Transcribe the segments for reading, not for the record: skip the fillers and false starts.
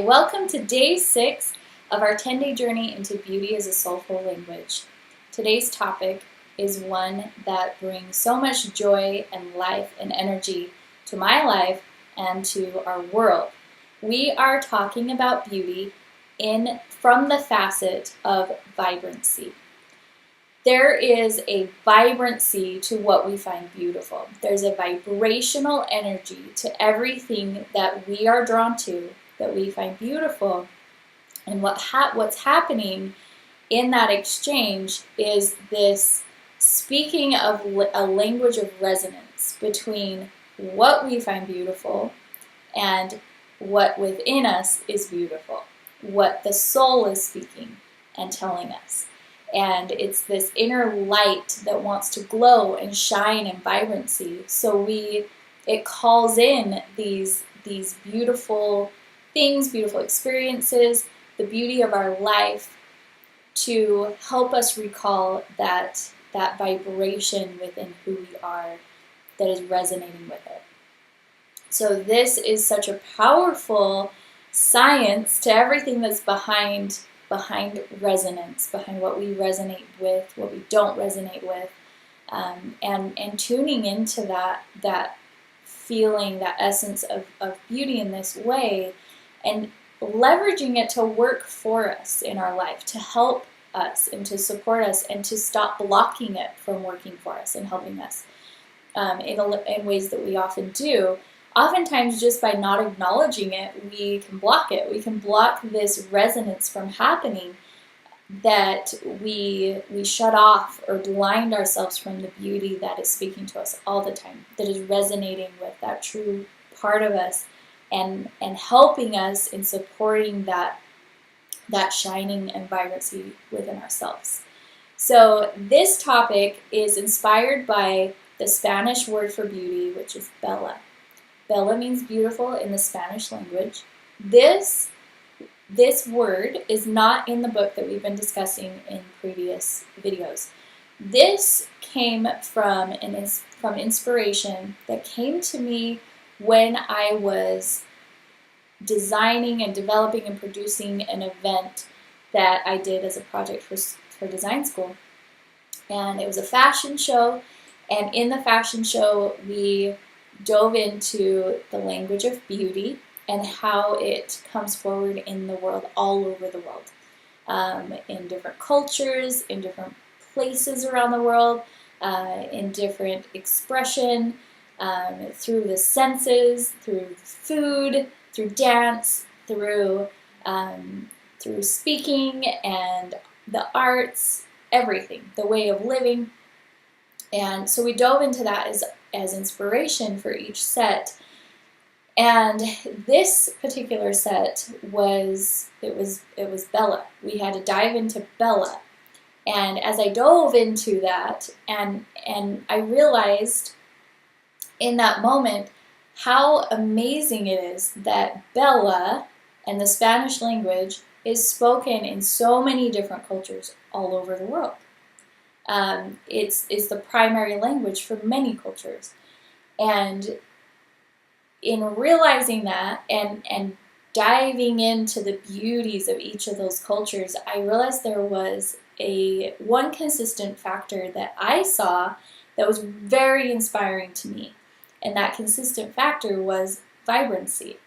Welcome to day 6 of our 10-day journey into beauty as a soulful language. Today's topic is one that brings so much joy and life and energy to my life and to our world. We are talking about beauty from the facet of vibrancy. There is a vibrancy to what we find beautiful. There's a vibrational energy to everything that we are drawn to, that we find beautiful. And what's happening in that exchange is this speaking of a language of resonance between what we find beautiful and what within us is beautiful, what the soul is speaking and telling us. And it's this inner light that wants to glow and shine in vibrancy. So it calls in these beautiful things, beautiful experiences, the beauty of our life to help us recall that vibration within who we are that is resonating with it. So this is such a powerful science to everything that's behind resonance, behind what we resonate with, what we don't resonate with, and tuning into that feeling, that essence of beauty in this way, and leveraging it to work for us in our life, to help us and to support us and to stop blocking it from working for us and helping us in ways that we often do. Oftentimes, just by not acknowledging it, we can block it. We can block this resonance from happening, that we shut off or blind ourselves from the beauty that is speaking to us all the time, that is resonating with that true part of us and helping us in supporting that shining and vibrancy within ourselves. So this topic is inspired by the Spanish word for beauty, which is bella. Bella means beautiful in the Spanish language. This word is not in the book that we've been discussing in previous videos. This came from inspiration that came to me when I was designing and developing and producing an event that I did as a project for design school. And it was a fashion show, and in the fashion show we dove into the language of beauty and how it comes forward in the world, all over the world, in different cultures, in different places around the world, in different expression, through the senses, through food, through dance, through speaking and the arts, everything, the way of living. And so we dove into that as inspiration for each set. And this particular set was Bella. We had to dive into Bella. And as I dove into that, and I realized in that moment how amazing it is that Bella and the Spanish language is spoken in so many different cultures all over the world. It's the primary language for many cultures. And in realizing that and diving into the beauties of each of those cultures, I realized there was one consistent factor that I saw that was very inspiring to me. And that consistent factor was vibrancy.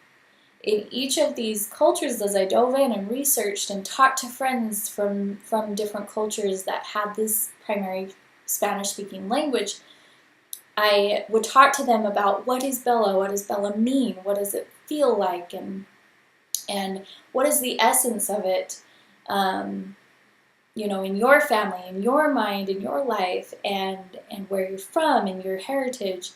In each of these cultures, as I dove in and researched and talked to friends from different cultures that had this primary Spanish-speaking language, I would talk to them about what is Bella, what does Bella mean, what does it feel like, and what is the essence of it, in your family, in your mind, in your life, and where you're from, and your heritage.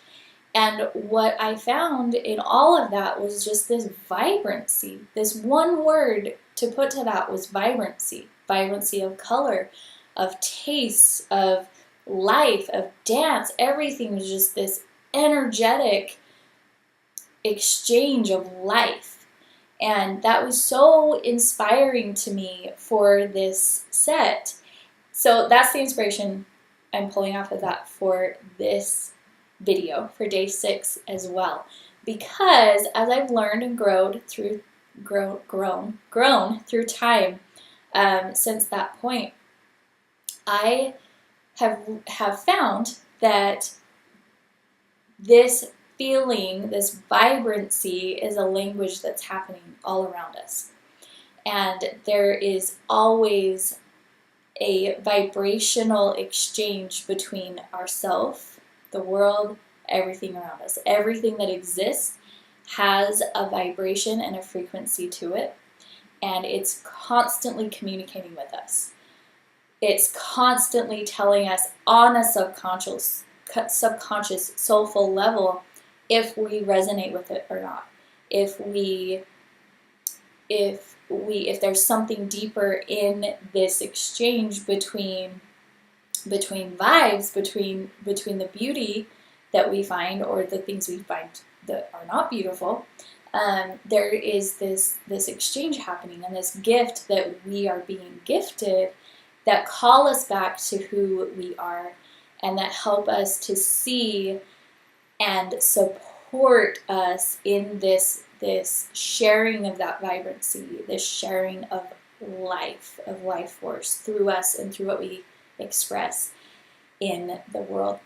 And what I found in all of that was just this vibrancy. This one word to put to that was vibrancy. Vibrancy of color, of taste, of life, of dance. Everything was just this energetic exchange of life. And that was so inspiring to me for this set. So that's the inspiration I'm pulling off of that for this video for day 6 as well, because as I've learned and grown through grown through time since that point. I have found that this feeling, this vibrancy, is a language that's happening all around us. And there is always a vibrational exchange between ourselves, the world, everything around us. Everything that exists has a vibration and a frequency to it, and it's constantly communicating with us. It's constantly telling us on a subconscious, soulful level if we resonate with it or not. If there's something deeper in this exchange between vibes, between the beauty that we find or the things we find that are not beautiful, there is this exchange happening, and this gift that we are being gifted that call us back to who we are, and that help us to see and support us in this sharing of that vibrancy, this sharing of life force through us and through what we express in the world.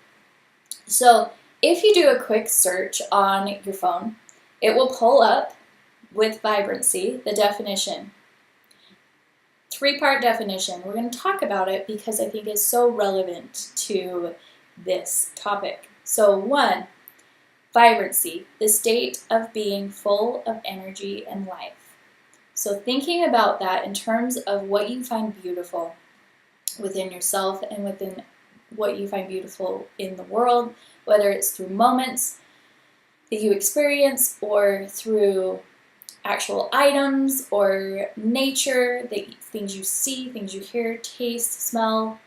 So if you do a quick search on your phone, it will pull up with vibrancy the definition. 3-part definition. We're going to talk about it because I think it's so relevant to this topic. So 1, vibrancy, the state of being full of energy and life. So thinking about that in terms of what you find beautiful within yourself and within what you find beautiful in the world, whether it's through moments that you experience or through actual items or nature, things you see, things you hear, taste, smell,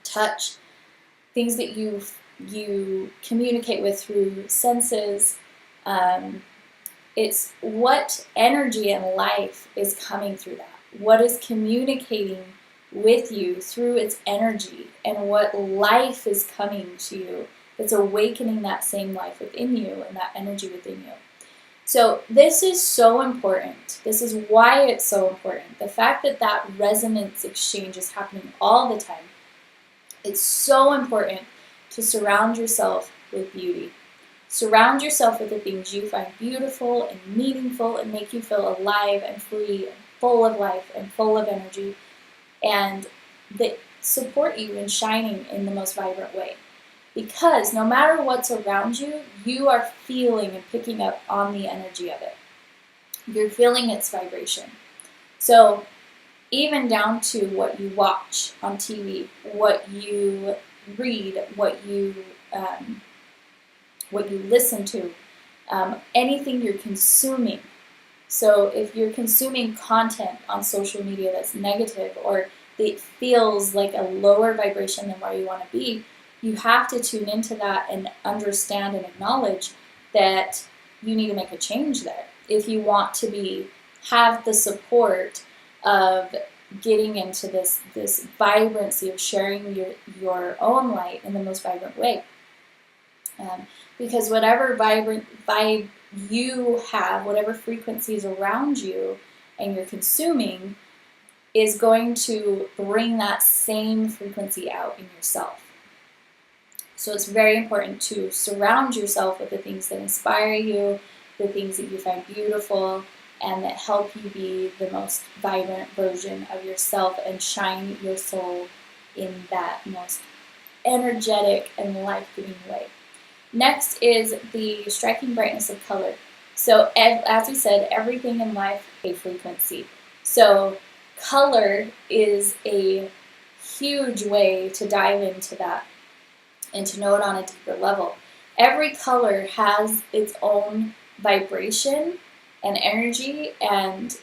touch, things that you communicate with through senses. It's what energy and life is coming through that. What is communicating with you through its energy, and what life is coming to you that's awakening that same life within you and that energy within you. So this is so important. This is why it's so important. The fact that resonance exchange is happening all the time. It's so important to surround yourself with beauty. Surround yourself with the things you find beautiful and meaningful and make you feel alive and free and full of life and full of energy, and that support you in shining in the most vibrant way. Because no matter what's around you, you are feeling and picking up on the energy of it. You're feeling its vibration. So even down to what you watch on TV, what you read, what you listen to, anything you're consuming. So if you're consuming content on social media that's negative or that feels like a lower vibration than where you want to be, you have to tune into that and understand and acknowledge that you need to make a change there if you want to have the support of getting into this vibrancy of sharing your own light in the most vibrant way. Because whatever vibe you have, whatever frequencies around you and you're consuming, is going to bring that same frequency out in yourself. So it's very important to surround yourself with the things that inspire you, the things that you find beautiful, and that help you be the most vibrant version of yourself and shine your soul in that most energetic and life-giving way. Next is the striking brightness of color. So as we said, everything in life has a frequency. So color is a huge way to dive into that and to know it on a deeper level. Every color has its own vibration and energy and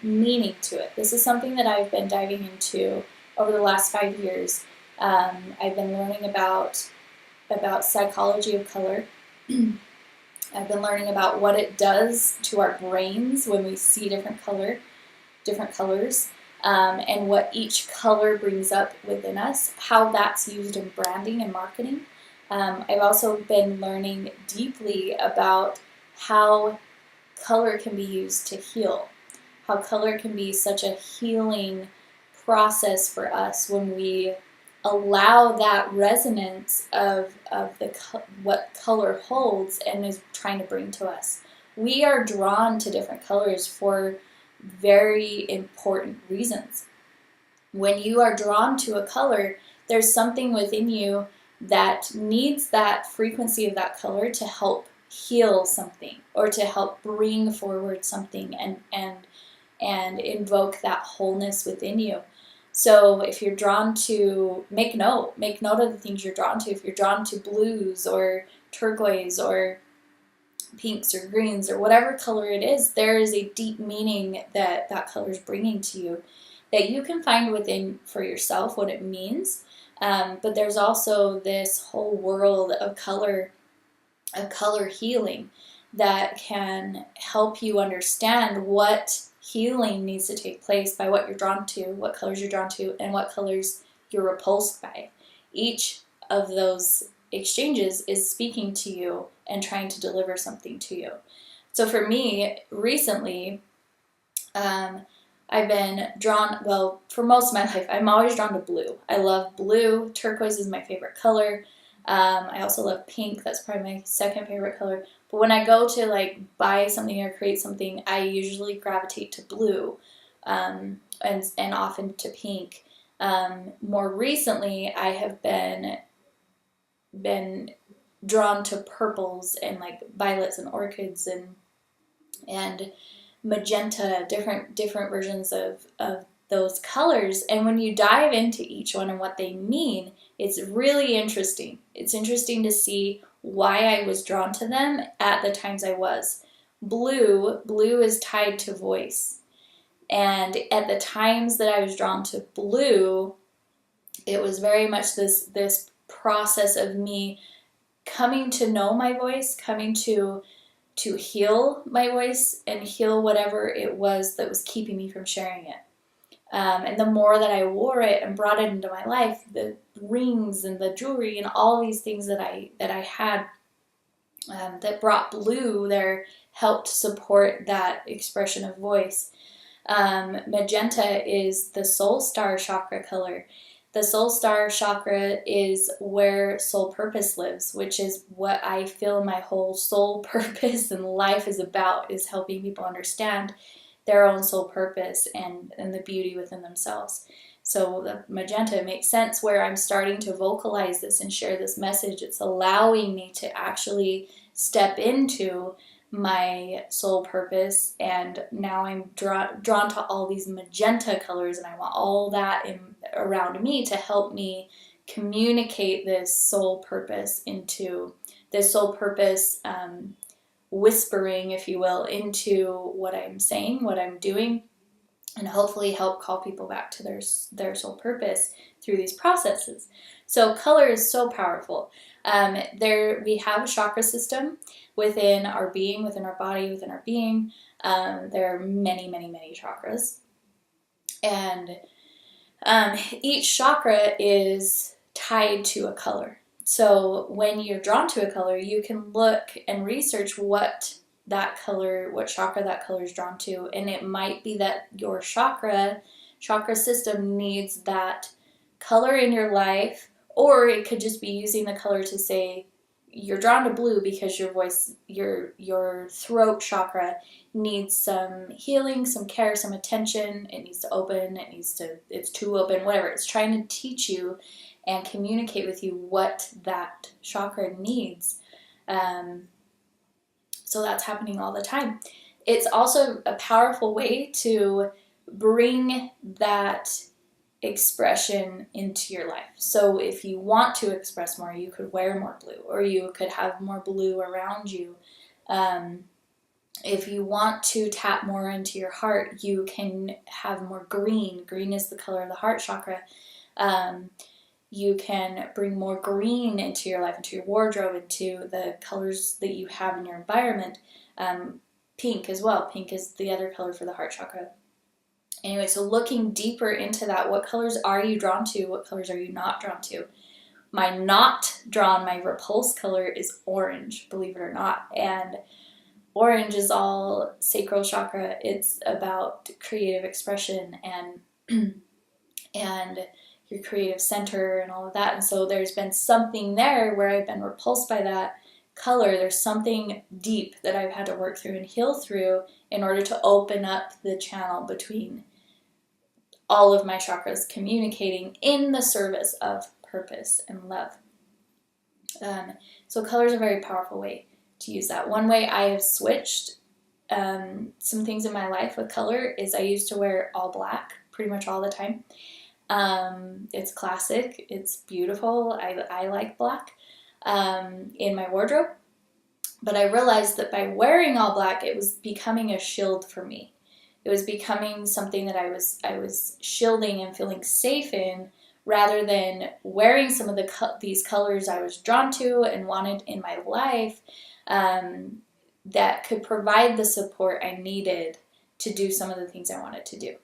meaning to it. This is something that I've been diving into over the last 5 years. I've been learning about psychology of color. I've been learning about what it does to our brains when we see different colors, and what each color brings up within us, how that's used in branding and marketing. I've also been learning deeply about how color can be used to heal, how color can be such a healing process for us when we allow that resonance of what color holds and is trying to bring to us. We are drawn to different colors for very important reasons. When you are drawn to a color, there's something within you that needs that frequency of that color to help heal something or to help bring forward something and invoke that wholeness within you. So if you're drawn to, make note of the things you're drawn to. If you're drawn to blues or turquoise or pinks or greens or whatever color it is, there is a deep meaning that that color is bringing to you that you can find within for yourself what it means. But there's also this whole world of color healing that can help you understand what healing needs to take place by what you're drawn to, what colors you're drawn to, and what colors you're repulsed by. Each of those exchanges is speaking to you and trying to deliver something to you. So for me, recently, I've been drawn, well, for most of my life, I'm always drawn to blue. I love blue. Turquoise is my favorite color. I also love pink. That's probably my second favorite color. But when I go to like buy something or create something, I usually gravitate to blue, and often to pink. More recently, I have been drawn to purples and like violets and orchids and magenta, different versions of those colors. And when you dive into each one and what they mean, it's really interesting. It's interesting to see why I was drawn to them at the times I was. Blue is tied to voice. And at the times that I was drawn to blue, it was very much this process of me coming to know my voice, coming to heal my voice and heal whatever it was that was keeping me from sharing it. And the more that I wore it and brought it into my life, the rings and the jewelry and all these things that I had that brought blue there helped support that expression of voice. Magenta is the soul star chakra color. The soul star chakra is where soul purpose lives, which is what I feel my whole soul purpose and life is about, is helping people understand their own soul purpose and the beauty within themselves. So the magenta makes sense where I'm starting to vocalize this and share this message. It's allowing me to actually step into my soul purpose, and now I'm drawn to all these magenta colors, and I want all that around me to help me communicate this soul purpose into this soul purpose whispering, if you will, into what I'm saying, what I'm doing, and hopefully help call people back to their soul purpose through these processes. So color is so powerful. We have a chakra system within our being, within our body, within our being. There are many, many, many chakras. And each chakra is tied to a color. So when you're drawn to a color, you can look and research what chakra that color is drawn to. And it might be that your chakra system needs that color in your life, or it could just be using the color to say you're drawn to blue because your voice, your throat chakra needs some healing, some care, some attention. It needs to open, it's too open, whatever. It's trying to teach you and communicate with you what that chakra needs. So that's happening all the time. It's also a powerful way to bring that expression into your life. So if you want to express more, you could wear more blue, or you could have more blue around you. If you want to tap more into your heart, you can have more green. Green is the color of the heart chakra. You can bring more green into your life, into your wardrobe, into the colors that you have in your environment. Pink as well. Pink is the other color for the heart chakra. Anyway, so looking deeper into that, what colors are you drawn to? What colors are you not drawn to? My repulsed color is orange, believe it or not. And orange is all sacral chakra. It's about creative expression and and your creative center and all of that. And so there's been something there where I've been repulsed by that color. There's something deep that I've had to work through and heal through in order to open up the channel between all of my chakras communicating in the service of purpose and love. So color is a very powerful way to use that. One way I have switched some things in my life with color is I used to wear all black pretty much all the time. It's classic. It's beautiful. I like black in my wardrobe. But I realized that by wearing all black, it was becoming a shield for me. It was becoming something that I was shielding and feeling safe in, rather than wearing some of these colors I was drawn to and wanted in my life that could provide the support I needed to do some of the things I wanted to do.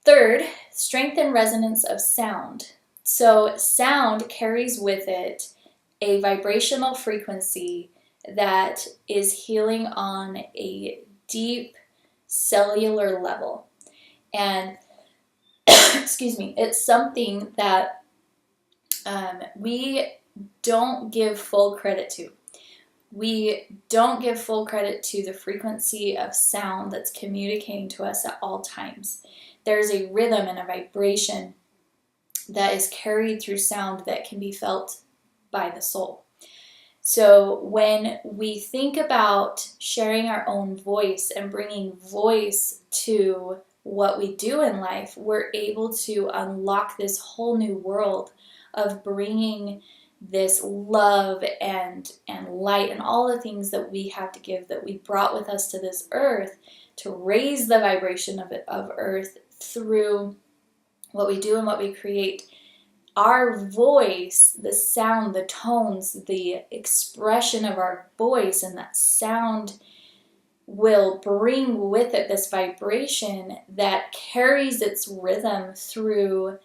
Third, strength and resonance of sound. So sound carries with it a vibrational frequency that is healing on a deep cellular level. And excuse me, it's something that we don't give full credit to. We don't give full credit to the frequency of sound that's communicating to us at all times. There's a rhythm and a vibration that is carried through sound that can be felt by the soul. So when we think about sharing our own voice and bringing voice to what we do in life, we're able to unlock this whole new world of bringing this love and light and all the things that we have to give, that we brought with us to this earth, to raise the vibration of earth through what we do and what we create. Our voice, the sound, the tones, the expression of our voice, and that sound will bring with it this vibration that carries its rhythm through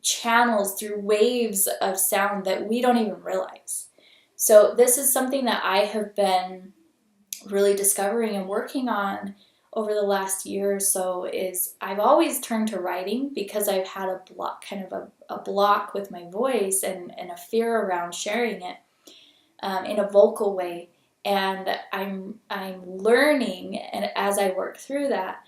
channels, through waves of sound that we don't even realize. So this is something that I have been really discovering and working on over the last year or so. Is I've always turned to writing because I've had a block, kind of a block with my voice and a fear around sharing it in a vocal way. And I'm learning, and as I work through that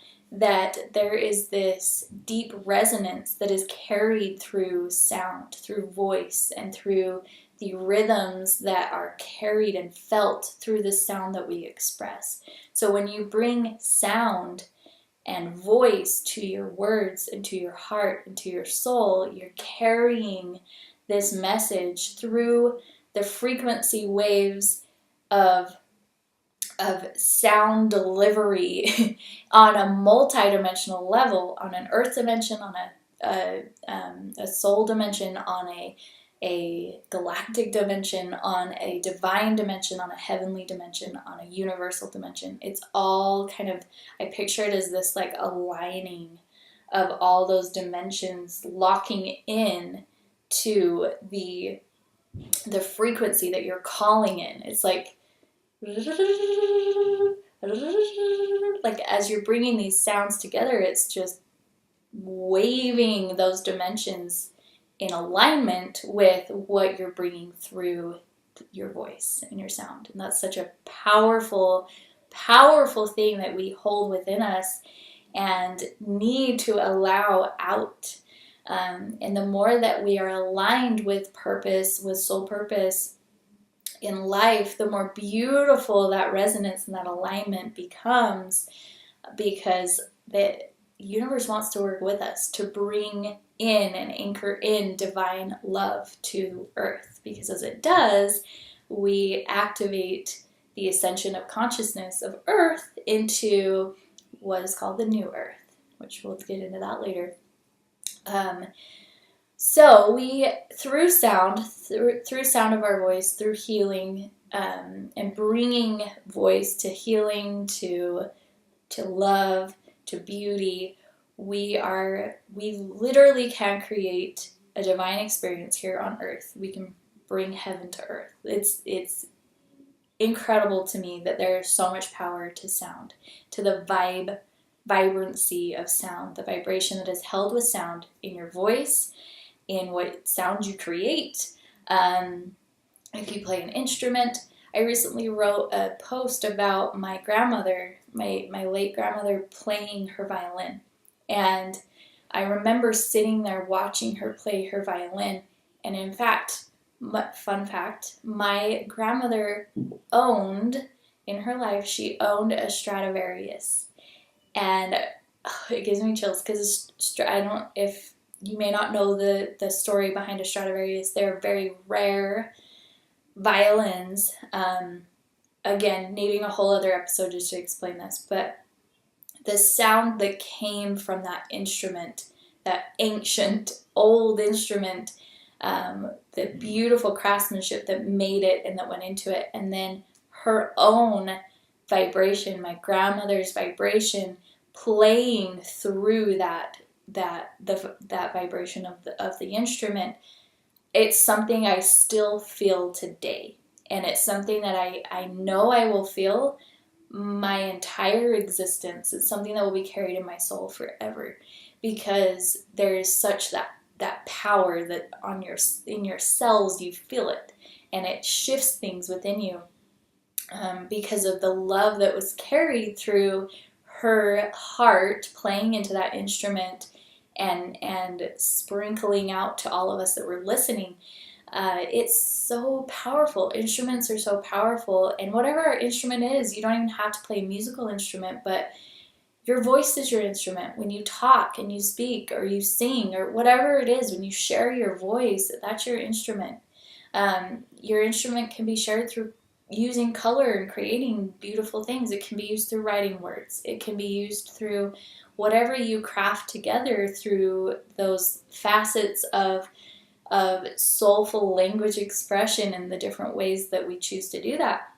there is this deep resonance that is carried through sound, through voice, and through the rhythms that are carried and felt through the sound that we express. So when you bring sound and voice to your words and to your heart and to your soul, you're carrying this message through the frequency waves of sound delivery on a multi-dimensional level, on an earth dimension, on a soul dimension, on a galactic dimension, on a divine dimension, on a heavenly dimension, on a universal dimension. It's all kind of, I picture it as this like aligning of all those dimensions locking in to the frequency that you're calling in. It's like as you're bringing these sounds together, it's just waving those dimensions in alignment with what you're bringing through your voice and your sound. And that's such a powerful, powerful thing that we hold within us and need to allow out. And the more that we are aligned with purpose, with soul purpose in life, the more beautiful that resonance and that alignment becomes, because the universe wants to work with us to bring in and anchor in divine love to earth, because as it does, we activate the ascension of consciousness of earth into what is called the new earth, which we'll get into that later. So we, through sound of our voice, through healing, and bringing voice to healing, to love, to beauty, we literally can create a divine experience here on earth. We can bring heaven to earth. It's incredible to me that there is so much power to sound, to the vibrancy of sound, the vibration that is held with sound in your voice, in what sound you create. If you play an instrument. I recently wrote a post about my grandmother, my late grandmother, playing her violin. And I remember sitting there watching her play her violin. And in fact, fun fact, my grandmother owned, in her life, she owned a Stradivarius. And it gives me chills because if you may not know the story behind a Stradivarius, they're very rare violins. Again, needing a whole other episode just to explain this, but the sound that came from that instrument, that ancient old instrument, the beautiful craftsmanship that made it and that went into it, and then her own vibration, my grandmother's vibration, playing through that vibration of the instrument. It's something I still feel today, and it's something that I know I will feel my entire existence. It's something that will be carried in my soul forever, because there is such that power that in your cells you feel it, and it shifts things within you because of the love that was carried through her heart playing into that instrument and sprinkling out to all of us that were listening. It's so powerful. Instruments are so powerful, and whatever our instrument is, you don't even have to play a musical instrument, but your voice is your instrument. When you talk and you speak or you sing or whatever it is, when you share your voice, that's your instrument. Your instrument can be shared through using color and creating beautiful things. It can be used through writing words. It can be used through whatever you craft together through those facets of soulful language expression and the different ways that we choose to do that.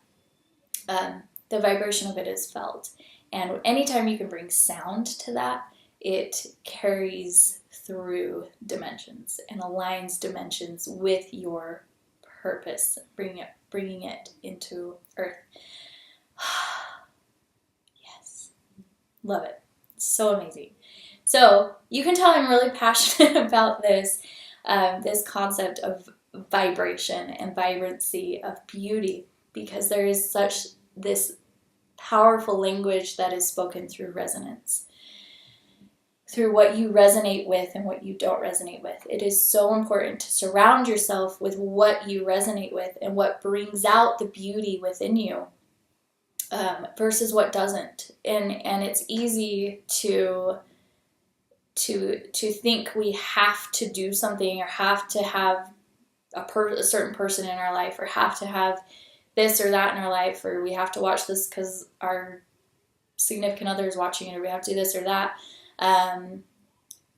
The vibration of it is felt. And anytime you can bring sound to that, it carries through dimensions and aligns dimensions with your purpose, bringing it into earth. Yes. Love it. So amazing. So you can tell I'm really passionate about this concept of vibration and vibrancy of beauty, because there is such this powerful language that is spoken through resonance, through what you resonate with and what you don't resonate with. It is so important to surround yourself with what you resonate with and what brings out the beauty within you, versus what doesn't. And it's easy to think we have to do something or have to have a certain person in our life or have to have this or that in our life, or we have to watch this because our significant other is watching it, or we have to do this or that.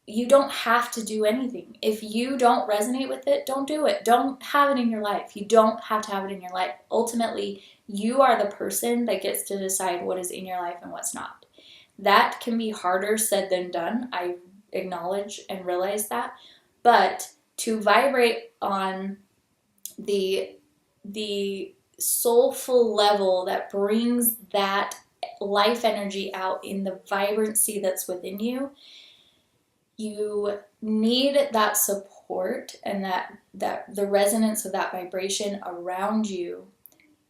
You don't have to do anything. If you don't resonate with it, don't do it. Don't have it in your life. You don't have to have it in your life. Ultimately, you are the person that gets to decide what is in your life and what's not. That can be harder said than done. I acknowledge and realize that. But to vibrate on the soulful level that brings that life energy out in the vibrancy that's within you, you need that support and that the resonance of that vibration around you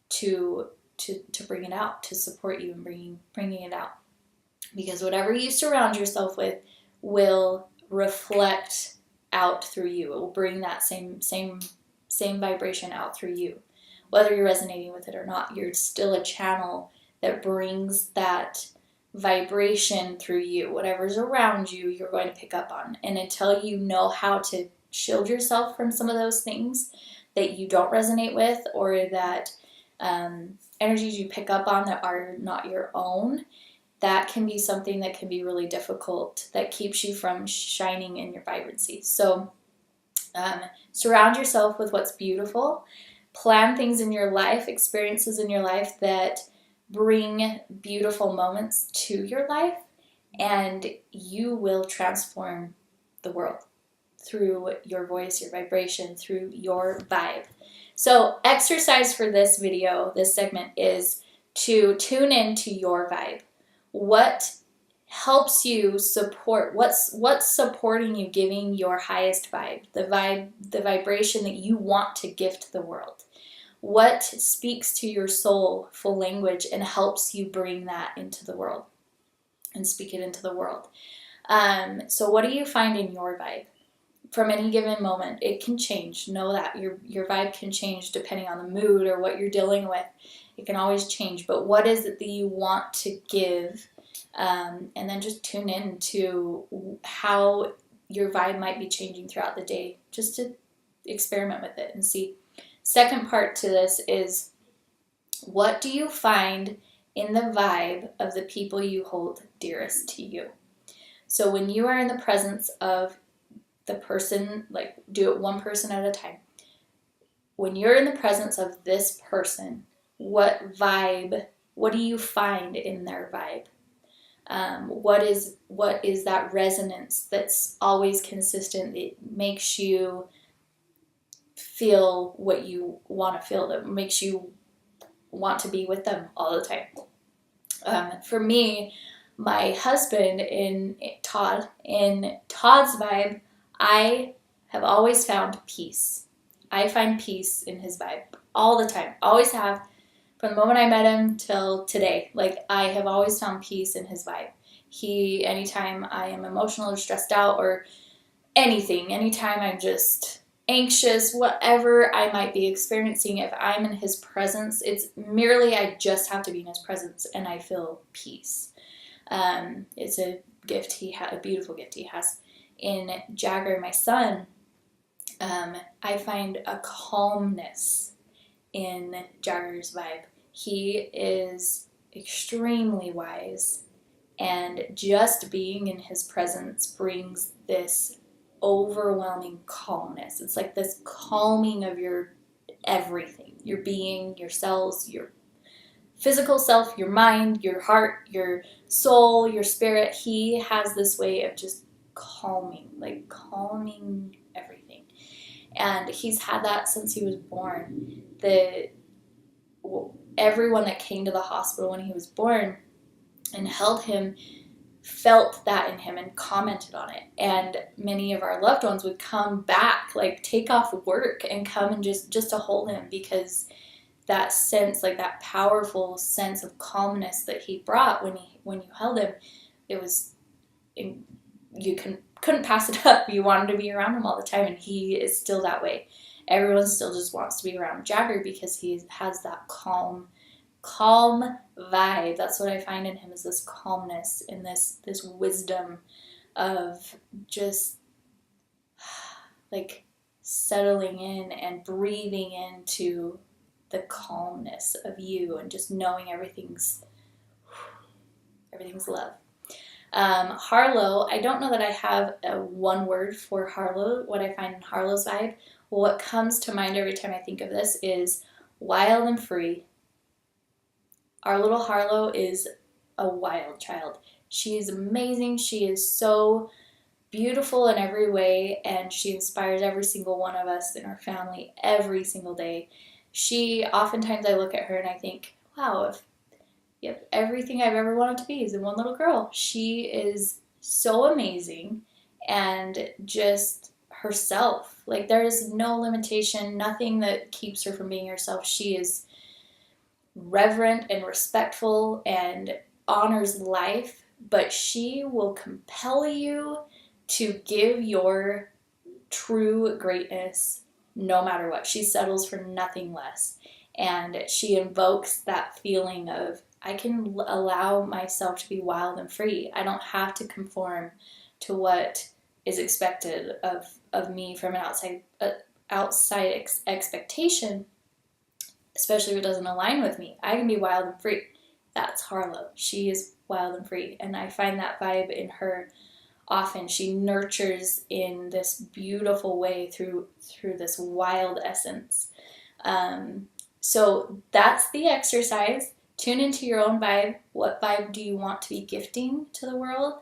to bring it out, to support you in bringing it out. Because whatever you surround yourself with will reflect out through you. It will bring that same vibration out through you. Whether you're resonating with it or not, you're still a channel that brings that vibration through you. Whatever's around you, you're going to pick up on. And until you know how to shield yourself from some of those things that you don't resonate with, or that energies you pick up on that are not your own, that can be something that can be really difficult, that keeps you from shining in your vibrancy. So surround yourself with what's beautiful. Plan things in your life, experiences in your life that bring beautiful moments to your life, and you will transform the world through your voice, your vibration, through your vibe. So exercise for this video, this segment, is to tune into your vibe. What helps you support, what's supporting you, giving your highest vibe, the vibration that you want to gift the world. What speaks to your soulful language and helps you bring that into the world and speak it into the world. So what do you find in your vibe? From any given moment, it can change. Know that your vibe can change depending on the mood or what you're dealing with. It can always change. But what is it that you want to give? And then just tune in to how your vibe might be changing throughout the day, just to experiment with it and see. Second part to this is, what do you find in the vibe of the people you hold dearest to you? So when you are in the presence of the person, like do it one person at a time. When you're in the presence of this person, what do you find in their vibe? What is that resonance that's always consistent, that makes you feel what you want to feel, that makes you want to be with them all the time? For me, my husband, in Todd's vibe, I have always found peace. I find peace in his vibe all the time. Always have. From the moment I met him till today. Like, I have always found peace in his vibe. Anytime I am emotional or stressed out or anything, anytime I'm just anxious, whatever I might be experiencing, if I'm in his presence, it's merely I just have to be in his presence and I feel peace. It's a gift a beautiful gift he has. In Jagger, my son, I find a calmness in Jagger's vibe. He is extremely wise, and just being in his presence brings this overwhelming calmness. It's like this calming of your everything, your being, your cells, your physical self, your mind, your heart, your soul, your spirit. He has this way of just calming everything. And he's had that since he was born. Everyone that came to the hospital when he was born and held him felt that in him and commented on it. And many of our loved ones would come back, like take off work and come and just to hold him, because that sense, like that powerful sense of calmness that he brought when you held him, you couldn't pass it up. You wanted to be around him all the time, and he is still that way. Everyone still just wants to be around Jagger because he has that calm vibe. That's what I find in him, is this calmness and this wisdom of just like settling in and breathing into the calmness of you and just knowing everything's love. Harlow, I don't know that I have one word for Harlow, what I find in Harlow's vibe. What comes to mind every time I think of this is wild and free. Our little Harlow is a wild child. She is amazing. She is so beautiful in every way, and she inspires every single one of us in our family every single day. Oftentimes I look at her and I think, wow, if everything I've ever wanted to be is in one little girl. She is so amazing and just herself. Like, there is no limitation, nothing that keeps her from being herself. She is reverent and respectful and honors life, but she will compel you to give your true greatness no matter what. She settles for nothing less, and she invokes that feeling of, I can allow myself to be wild and free. I don't have to conform to what is expected of me from an outside expectation, especially if it doesn't align with me. I can be wild and free. That's Harlow. She is wild and free, and I find that vibe in her often. She nurtures in this beautiful way through this wild essence. So that's the exercise. Tune into your own vibe. What vibe do you want to be gifting to the world?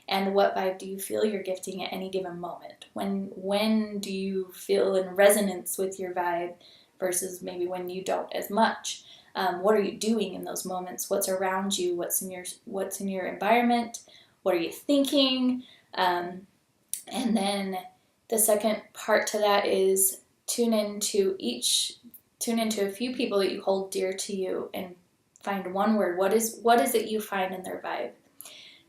And what vibe do you feel you're gifting at any given moment? When do you feel in resonance with your vibe versus maybe when you don't as much. What are you doing in those moments? What's around you? What's in your environment? What are you thinking? And then the second part to that is tune into a few people that you hold dear to you and find one word. What is it you find in their vibe?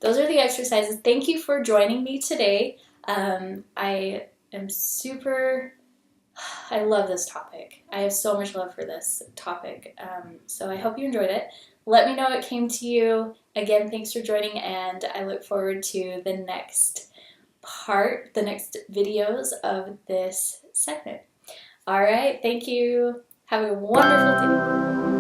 Those are the exercises. Thank you for joining me today. I love this topic. I have so much love for this topic. So I hope you enjoyed it. Let me know it came to you. Again, thanks for joining, and I look forward to the next videos of this segment. All right, thank you. Have a wonderful day.